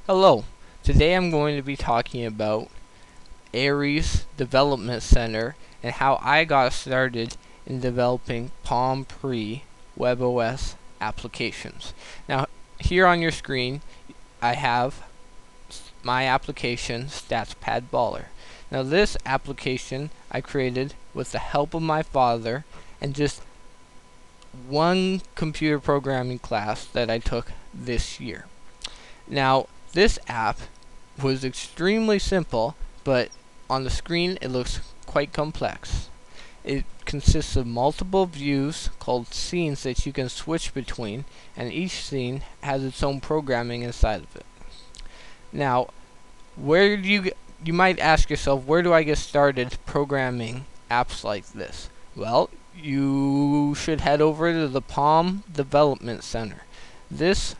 Hello, today I'm going to be talking about Ares Development Center and how I got started in developing Palm Pre WebOS applications. Now, here on your screen, I have my application, StatsPad Baller. Now, this application I created with the help of my father and just one computer programming class that I took this year. Now, this app was extremely simple, but on the screen it looks quite complex. It consists of multiple views called scenes that you can switch between, and each scene has its own programming inside of it. Now, where do you might ask yourself, where do I get started programming apps like this? Well, you should head over to the Palm Development Center. This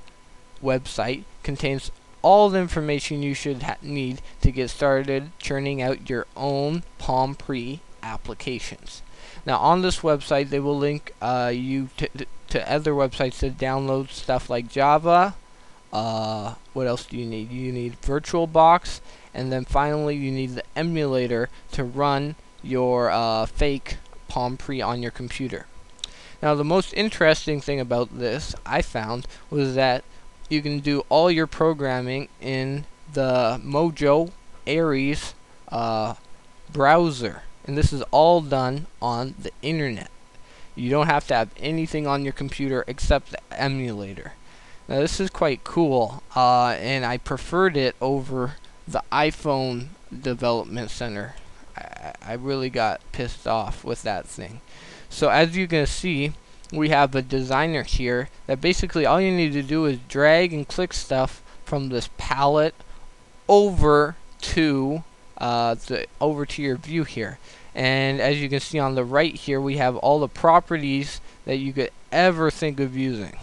website contains all the information you should need to get started churning out your own Palm Pre applications. Now, on this website, they will link you to other websites to download stuff like Java. What else do you need? You need VirtualBox, and then finally you need the emulator to run your fake Palm Pre on your computer. Now, the most interesting thing about this I found was that you can do all your programming in the Mojo Ares browser, and this is all done on the internet. You don't have to have anything on your computer except the emulator. Now, this is quite cool, and I preferred it over the iPhone Development Center. I really got pissed off with that thing. So as you can see, we have a designer here that basically all you need to do is drag and click stuff from this palette over to your view here. And as you can see on the right here, we have all the properties that you could ever think of using.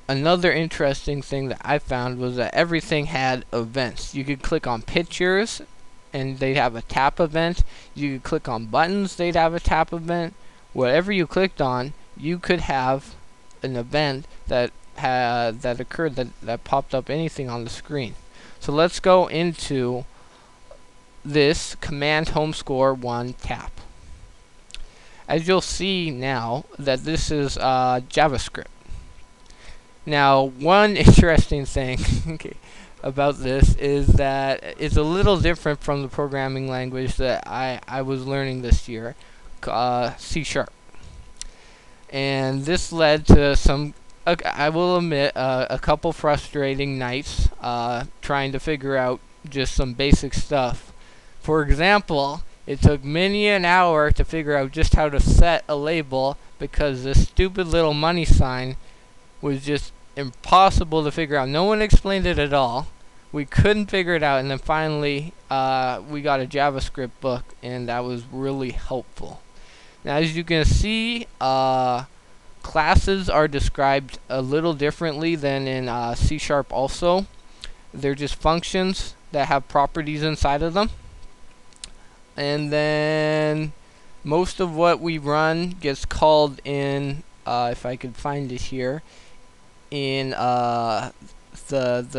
Another interesting thing that I found was that everything had events. You could click on pictures and they'd have a tap event. You could click on buttons, they'd have a tap event. Whatever you clicked on, you could have an event that occurred that popped up anything on the screen. So let's go into this command home score 1 tap. As you'll see now that this is JavaScript. Now, one interesting thing about this is that it's a little different from the programming language that I was learning this year, C#. And this led to some, I will admit, a couple frustrating nights trying to figure out just some basic stuff. For example, it took many an hour to figure out just how to set a label because this stupid little money sign was just impossible to figure out. No one explained it at all. We couldn't figure it out, and then finally we got a JavaScript book, and that was really helpful. Now, as you can see, classes are described a little differently than in C# also. They're just functions that have properties inside of them. And then most of what we run gets called in, if I could find it here, in the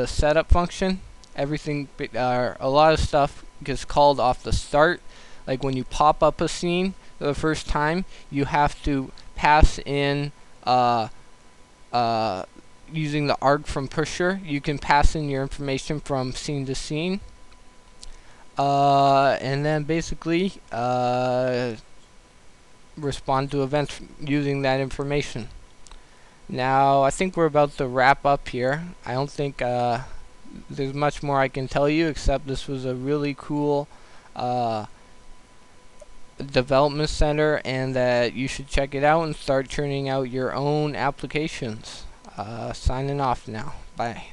setup function. Everything, a lot of stuff gets called off the start. Like when you pop up a scene for the first time, you have to pass in using the arg from pusher. You can pass in your information from scene to scene, and then basically respond to events using that information. Now, I think we're about to wrap up here. I don't think there's much more I can tell you, except this was a really cool development center, and that you should check it out and start churning out your own applications. Signing off now. Bye.